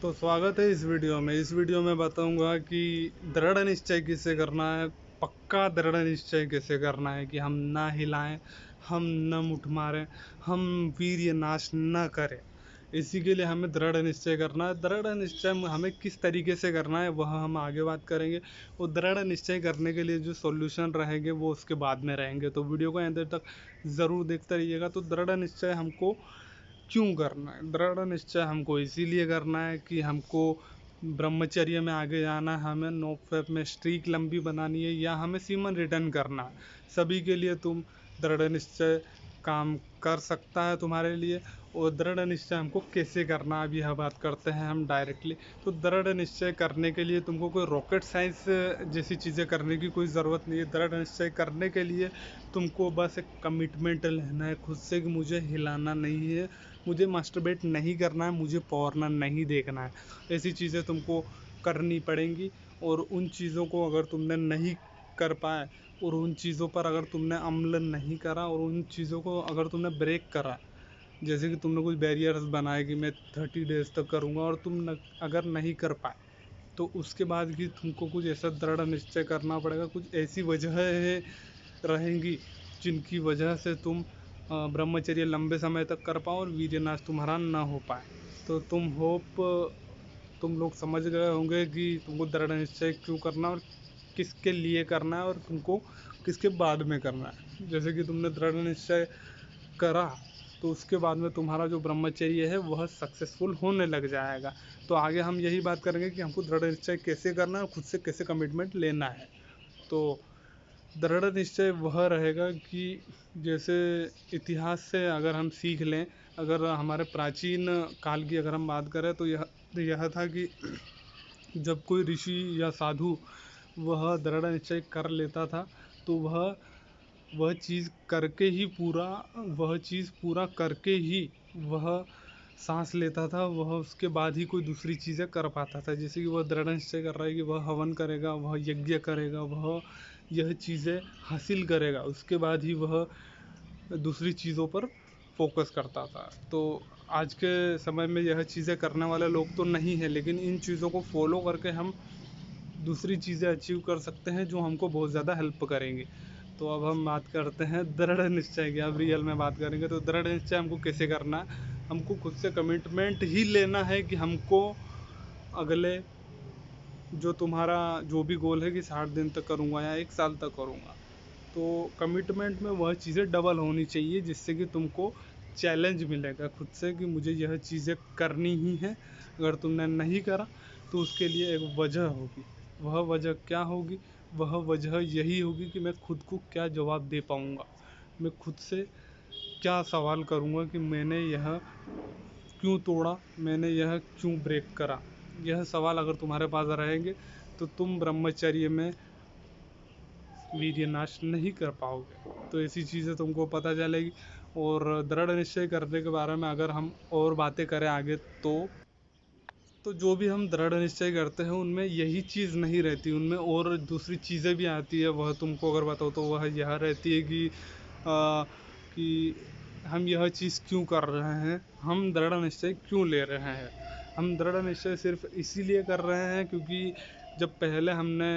तो स्वागत है इस वीडियो में। इस वीडियो में बताऊंगा कि दृढ़ निश्चय कैसे करना है, पक्का दृढ़ निश्चय कैसे करना है कि हम ना हिलाएं, हम न मुठ मारें, हम वीर्य नाश न करें। इसी के लिए हमें दृढ़ निश्चय करना है। दृढ़ निश्चय हमें किस तरीके से करना है वह हम आगे बात करेंगे। और दृढ़ निश्चय करने के लिए जो सॉल्यूशन रहेंगे वो उसके बाद में रहेंगे, तो वीडियो को अंत तक ज़रूर देखते रहिएगा। तो दृढ़ निश्चय हमको क्यों करना है? दृढ़ निश्चय हमको इसीलिए करना है कि हमको ब्रह्मचर्य में आगे जाना है, हमें नो फैप में स्ट्रीक लंबी बनानी है, या हमें सीमन रिटर्न करना है। सभी के लिए तुम दृढ़ निश्चय काम कर सकता है तुम्हारे लिए। और दृढ़ निश्चय हमको कैसे करना है अभी यह बात करते हैं हम डायरेक्टली। तो दृढ़ निश्चय करने के लिए तुमको कोई रॉकेट साइंस जैसी चीज़ें करने की कोई ज़रूरत नहीं है। दृढ़ निश्चय करने के लिए तुमको बस एक कमिटमेंट लेना है खुद से कि मुझे हिलाना नहीं है, मुझे मास्टरबेट नहीं करना है, मुझे पॉर्न नहीं देखना है। ऐसी चीज़ें तुमको करनी पड़ेंगी। और उन चीज़ों को अगर तुमने नहीं कर पाए, और उन चीज़ों पर अगर तुमने अमल नहीं करा, और उन चीज़ों को अगर तुमने ब्रेक करा, जैसे कि तुमने कुछ बैरियर्स बनाए कि मैं 30 डेज तक करूँगा, और अगर नहीं कर पाए, तो उसके बाद भी तुमको कुछ ऐसा दृढ़ निश्चय करना पड़ेगा। कुछ ऐसी वजह रहेंगी जिनकी वजह से तुम ब्रह्मचर्य लंबे समय तक कर पाओ और वीर्यनाश तुम्हारा ना हो पाए। तो तुम लोग समझ गए होंगे कि तुमको दृढ़ निश्चय क्यों करना और किसके लिए करना है और तुमको किसके बाद में करना है। जैसे कि तुमने दृढ़ निश्चय करा तो उसके बाद में तुम्हारा जो ब्रह्मचर्य है वह सक्सेसफुल होने लग जाएगा। तो आगे हम यही बात करेंगे कि हमको दृढ़ निश्चय कैसे करना है और खुद से कैसे कमिटमेंट लेना है। तो दृढ़ निश्चय वह रहेगा कि जैसे इतिहास से अगर हम सीख लें, अगर हमारे प्राचीन काल की अगर हम बात करें, तो यह था कि जब कोई ऋषि या साधु वह दृढ़ निश्चय कर लेता था, तो वह चीज़ करके ही वह चीज़ पूरा करके ही वह सांस लेता था, वह उसके बाद ही कोई दूसरी चीज़ें कर पाता था। जैसे कि वह दृढ़ निश्चय कर रहा है कि वह हवन करेगा, वह यज्ञ करेगा, वह यह चीज़ें हासिल करेगा, उसके बाद ही वह दूसरी चीज़ों पर फोकस करता था। तो आज के समय में यह चीज़ें करने वाले लोग तो नहीं है, लेकिन इन चीज़ों को फॉलो करके हम दूसरी चीज़ें अचीव कर सकते हैं जो हमको बहुत ज़्यादा हेल्प करेंगी। तो अब हम बात करते हैं दृढ़ निश्चय की। अब रियल में बात करेंगे तो दृढ़ निश्चय हमको कैसे करना है। हमको खुद से कमिटमेंट ही लेना है कि हमको अगले जो तुम्हारा जो भी गोल है कि 60 दिन तक करूँगा या 1 साल तक करूँगा, तो कमिटमेंट में वह चीज़ें डबल होनी चाहिए जिससे कि तुमको चैलेंज मिलेगा खुद से कि मुझे यह चीज़ें करनी ही है। अगर तुमने नहीं करा तो उसके लिए एक वजह होगी। वह वजह क्या होगी? वह वजह यही होगी कि मैं खुद को क्या जवाब दे पाऊँगा, मैं खुद से क्या सवाल करूँगा कि मैंने यह क्यों तोड़ा, मैंने यह क्यों ब्रेक करा। यह सवाल अगर तुम्हारे पास रहेंगे तो तुम ब्रह्मचर्य में वीर्यनाश नहीं कर पाओगे। तो ऐसी चीज़ें तुमको पता चलेगी। और दृढ़ निश्चय करने के बारे में अगर हम और बातें करें आगे, तो जो भी हम दृढ़ निश्चय करते हैं उनमें यही चीज़ नहीं रहती, उनमें और दूसरी चीज़ें भी आती है। वह तुमको अगर बताओ तो वह यह रहती है कि हम यह चीज़ क्यों कर रहे हैं, हम दृढ़ निश्चय क्यों ले रहे हैं। हम दृढ़ निश्चय सिर्फ इसीलिए कर रहे हैं क्योंकि जब पहले हमने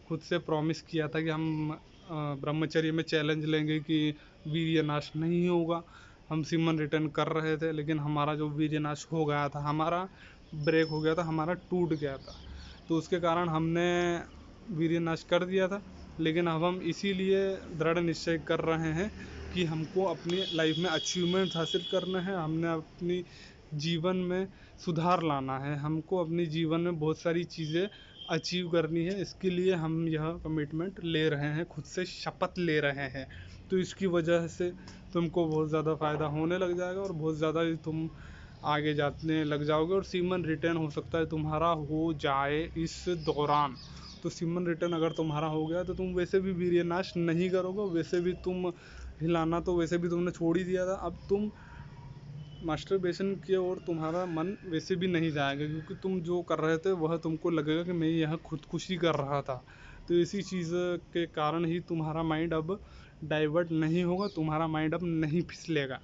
खुद से प्रॉमिस किया था कि हम ब्रह्मचर्य में चैलेंज लेंगे कि वीर्य नाश नहीं होगा, हम सीमन रिटर्न कर रहे थे, लेकिन हमारा जो वीर्य नाश हो गया था, हमारा ब्रेक हो गया था, हमारा टूट गया था। तो उसके कारण हमने वीर्य नाश कर दिया था। लेकिन अब हम इसीलिए दृढ़ निश्चय कर रहे हैं कि हमको अपनी लाइफ में अचीवमेंट हासिल करना है, हमने अपनी जीवन में सुधार लाना है, हमको अपने जीवन में बहुत सारी चीज़ें अचीव करनी है। इसके लिए हम यह कमिटमेंट ले रहे हैं, खुद से शपथ ले रहे हैं। तो इसकी वजह से तुमको बहुत ज़्यादा फ़ायदा होने लग जाएगा और बहुत ज़्यादा ही तुम आगे जाने लग जाओगे। और सीमन रिटर्न हो सकता है तुम्हारा हो जाए इस दौरान। तो सीमन रिटर्न अगर तुम्हारा हो गया तो तुम वैसे भी वीर्यनाश नहीं करोगे, वैसे भी तुम हिलाना तो वैसे भी तुमने छोड़ ही दिया था। अब तुम मास्टरबेशन की ओर तुम्हारा मन वैसे भी नहीं जाएगा, क्योंकि तुम जो कर रहे थे वह तुमको लगेगा कि मैं यह खुदकुशी कर रहा था। तो इसी चीज़ के कारण ही तुम्हारा माइंड अब डाइवर्ट नहीं होगा, तुम्हारा माइंड अब नहीं फिसलेगा।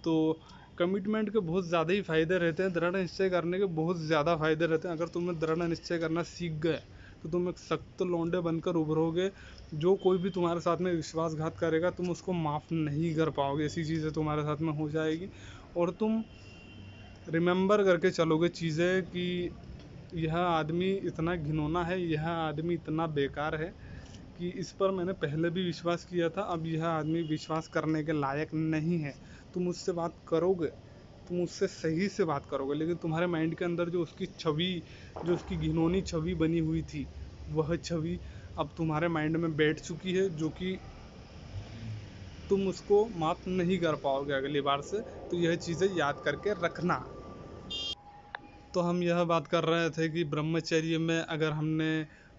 तो कमिटमेंट के बहुत ज़्यादा ही फ़ायदे रहते हैं, दृढ़ निश्चय करने के बहुत ज़्यादा फ़ायदे रहते हैं। अगर तुम दृढ़ निश्चय करना सीख गए तो तुम एक सख्त लौंडे बनकर उभरोगे। जो कोई भी तुम्हारे साथ में विश्वासघात करेगा तुम उसको माफ़ नहीं कर पाओगे, ऐसी चीज़ें तुम्हारे साथ में हो जाएगी। और तुम रिमेंबर करके चलोगे चीज़ें कि यह आदमी इतना घिनौना है, यह आदमी इतना बेकार है कि इस पर मैंने पहले भी विश्वास किया था, अब यह आदमी विश्वास करने के लायक नहीं है। तुम उससे बात करोगे, तुम उससे सही से बात करोगे, लेकिन तुम्हारे माइंड के अंदर जो उसकी छवि, जो उसकी घिनौनी छवि बनी हुई थी, वह छवि अब तुम्हारे माइंड में बैठ चुकी है, जो कि तुम उसको माफ़ नहीं कर पाओगे अगली बार से। तो यह चीज़ें याद करके रखना। तो हम यह बात कर रहे थे कि ब्रह्मचर्य में अगर हमने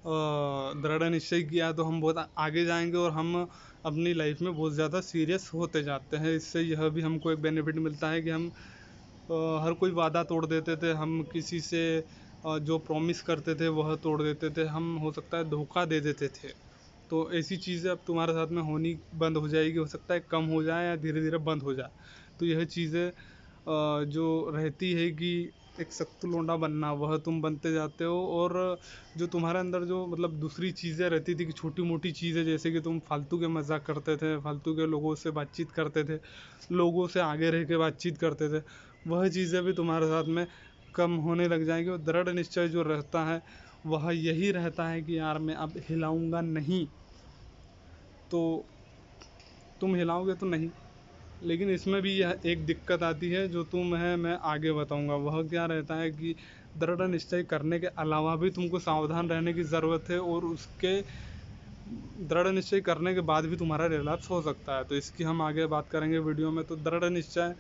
दृढ़ निश्चय किया तो हम बहुत आगे जाएंगे और हम अपनी लाइफ में बहुत ज़्यादा सीरियस होते जाते हैं। इससे यह भी हमको एक बेनिफिट मिलता है कि हम हर कोई वादा तोड़ देते थे, हम किसी से जो प्रॉमिस करते थे वह तोड़ देते थे, हम हो सकता है धोखा दे देते थे। तो ऐसी चीज़ें अब तुम्हारे साथ में होनी बंद हो जाएगी, हो सकता है कम हो जाए या धीरे धीरे बंद हो जाए। तो यह चीज़ें जो रहती है कि एक सख्त लोंडा बनना, वह तुम बनते जाते हो। और जो तुम्हारे अंदर जो मतलब दूसरी चीज़ें रहती थी कि छोटी मोटी चीज़ें, जैसे कि तुम फालतू के मजाक करते थे, फालतू के लोगों से बातचीत करते थे, लोगों से आगे रह के बातचीत करते थे, वह चीज़ें भी तुम्हारे साथ में कम होने लग जाएंगी। और दृढ़ निश्चय जो रहता है वह यही रहता है कि यार मैं अब हिलाऊंगा नहीं। तो तुम हिलाओगे तो नहीं, लेकिन इसमें भी यह एक दिक्कत आती है जो तुम्हें मैं आगे बताऊंगा। वह क्या रहता है कि दृढ़ निश्चय करने के अलावा भी तुमको सावधान रहने की ज़रूरत है, और उसके दृढ़ निश्चय करने के बाद भी तुम्हारा रिलैप्स हो सकता है। तो इसकी हम आगे बात करेंगे वीडियो में। तो दृढ़ निश्चय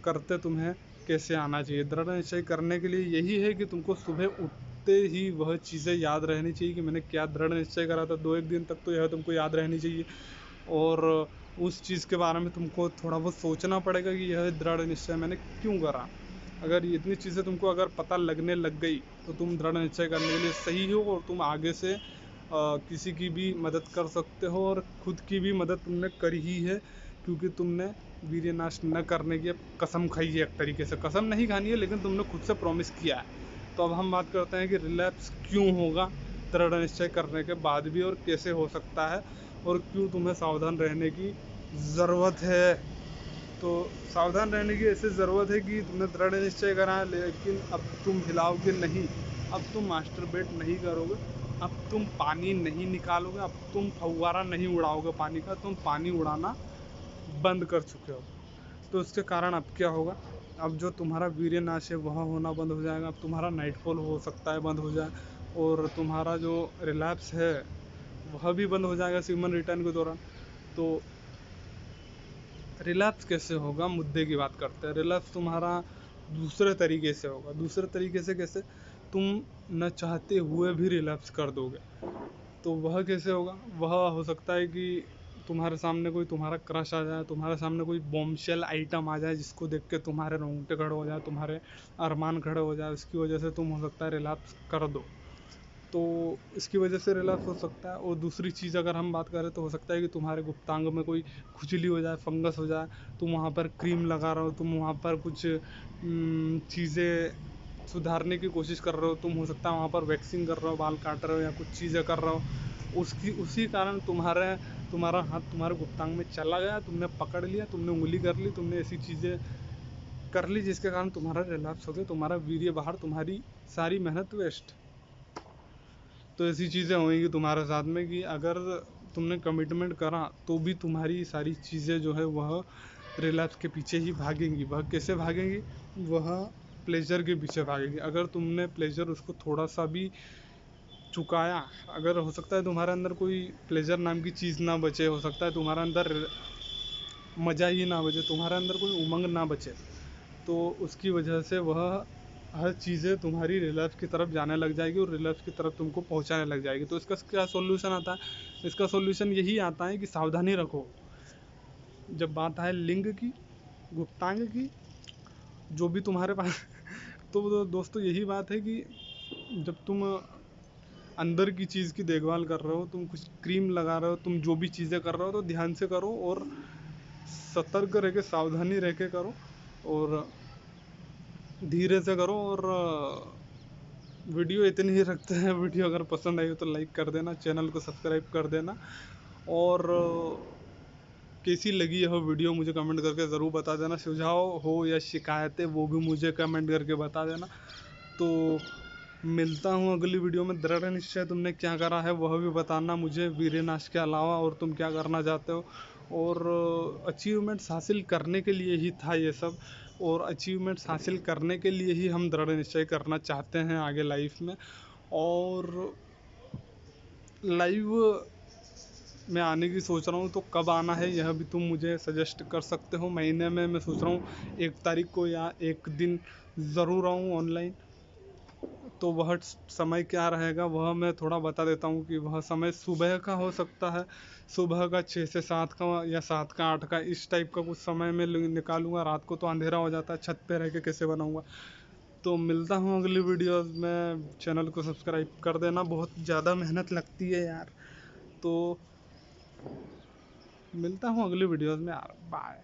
करते तुम्हें कैसे आना चाहिए। दृढ़ निश्चय करने के लिए यही है कि तुमको सुबह उठते ही वह चीज़ें याद रहनी चाहिए कि मैंने क्या दृढ़ निश्चय करा था। 2-1 दिन तक तो यह तुमको याद रहनी चाहिए, और उस चीज़ के बारे में तुमको थोड़ा बहुत सोचना पड़ेगा कि यह दृढ़ निश्चय मैंने क्यों करा। अगर इतनी चीज़ें तुमको अगर पता लगने लग गई तो तुम दृढ़ निश्चय करने के लिए सही हो, और तुम आगे से किसी की भी मदद कर सकते हो, और खुद की भी मदद तुमने करी ही है, क्योंकि तुमने वीर्य नाश न करने की कसम खाई है। एक तरीके से कसम नहीं खानी है, लेकिन तुमने खुद से प्रॉमिस किया है। तो अब हम बात करते हैं कि रिलैप्स क्यों होगा दृढ़ निश्चय करने के बाद भी, और कैसे हो सकता है, और क्यों तुम्हें सावधान रहने की ज़रूरत है। तो सावधान रहने की ऐसे ज़रूरत है कि तुमने दृढ़ निश्चय करा है, लेकिन अब तुम हिलाओगे नहीं, अब तुम मास्टरबेट नहीं करोगे, अब तुम पानी नहीं निकालोगे, अब तुम फव्वारा नहीं उड़ाओगे पानी का, तुम पानी उड़ाना बंद कर चुके हो। तो उसके कारण अब क्या होगा, अब जो तुम्हारा वीर्य नाश है वह होना बंद हो जाएगा। अब तुम्हारा नाइटफॉल हो सकता है बंद हो जाए, और तुम्हारा जो रिलैप्स है वह भी बंद हो जाएगा ह्यूमन रिटर्न के दौरान। तो रिलैप्स कैसे होगा, मुद्दे की बात करते हैं। रिलैप्स तुम्हारा दूसरे तरीके से होगा। दूसरे तरीके से कैसे, तुम न चाहते हुए भी रिलैप्स कर दोगे। तो वह कैसे होगा, वह हो सकता है कि तुम्हारे सामने कोई तुम्हारा क्रश आ जाए, तुम्हारे सामने कोई बॉम्बशेल आइटम आ जाए जिसको देख के तुम्हारे रोंगटे खड़े हो जाए, तुम्हारे अरमान खड़े हो जाए, उसकी वजह से तुम हो सकता है रिलैप्स कर दो। तो इसकी वजह से रिलैप्स हो सकता है। और दूसरी चीज़ अगर हम बात करें तो हो सकता है कि तुम्हारे गुप्तांग में कोई खुजली हो जाए, फंगस हो जाए, तुम वहाँ पर क्रीम लगा रहे हो, तुम वहाँ पर कुछ चीज़ें सुधारने की कोशिश कर रहे हो, तुम हो सकता है वहाँ पर वैक्सिंग कर रहे हो, बाल काट रहे हो या कुछ चीज़ें कर रहे हो, उसी कारण तुम्हारा हाथ तुम्हारे गुप्तांग में चला गया, तुमने पकड़ लिया, तुमने उंगली कर ली, तुमने ऐसी चीज़ें कर ली जिसके कारण तुम्हारा रिलैप्स हो गया, तुम्हारा वीर्य बाहर, तुम्हारी सारी मेहनत वेस्ट। तो ऐसी चीज़ें होंगी तुम्हारे साथ में कि अगर तुमने कमिटमेंट करा तो भी तुम्हारी सारी चीज़ें जो है वह रिलैप्स के पीछे ही भागेंगी। वह कैसे भागेंगी, वह प्लेजर के पीछे भागेंगी। अगर तुमने प्लेजर उसको थोड़ा सा भी चुकाया, अगर हो सकता है तुम्हारे अंदर कोई प्लेजर नाम की चीज़ ना बचे, हो सकता है तुम्हारे अंदर मज़ा ही ना बचे, तुम्हारे अंदर कोई उमंग ना बचे, तो उसकी वजह से वह हर चीज़ें तुम्हारी रिलैप्स की तरफ जाने लग जाएगी और रिलैप्स की तरफ तुमको पहुंचाने लग जाएगी। तो इसका क्या सॉल्यूशन आता है, इसका सॉल्यूशन यही आता है कि सावधानी रखो। जब बात आए लिंग की, गुप्तांग की, जो भी तुम्हारे पास तो दोस्तों यही बात है कि जब तुम अंदर की चीज़ की देखभाल कर रहे हो, तुम कुछ क्रीम लगा रहे हो, तुम जो भी चीज़ें कर रहे हो तो ध्यान से करो और सतर्क रह के, सावधानी रह के करो, और धीरे से करो। और वीडियो इतनी ही रखते हैं। वीडियो अगर पसंद आई हो तो लाइक कर देना, चैनल को सब्सक्राइब कर देना। और कैसी लगी यह वीडियो मुझे कमेंट करके ज़रूर बता देना। सुझाव हो या शिकायतें वो भी मुझे कमेंट करके बता देना। तो मिलता हूँ अगली वीडियो में। दृढ़ निश्चय तुमने क्या करा है वह भी बताना मुझे, वीरेनाश के अलावा और तुम क्या करना चाहते हो। और अचीवमेंट्स हासिल करने के लिए ही था ये सब, और अचीवमेंट्स हासिल करने के लिए ही हम दृढ़ निश्चय करना चाहते हैं आगे लाइफ में। और लाइव मैं आने की सोच रहा हूँ, तो कब आना है यह भी तुम मुझे सजेस्ट कर सकते हो। महीने में मैं सोच रहा हूँ 1 तारीख को या एक दिन ज़रूर आऊँ ऑनलाइन। तो वह समय क्या रहेगा वह मैं थोड़ा बता देता हूँ कि वह समय सुबह का हो सकता है, सुबह का 6 से 7 का या 7 का 8 का, इस टाइप का कुछ समय में निकालूंगा। रात को तो अंधेरा हो जाता है, छत पे रह के कैसे बनाऊंगा। तो मिलता हूँ अगली वीडियो में। चैनल को सब्सक्राइब कर देना, बहुत ज़्यादा मेहनत लगती है यार। तो मिलता हूँ अगली वीडियोस में यार, बाय।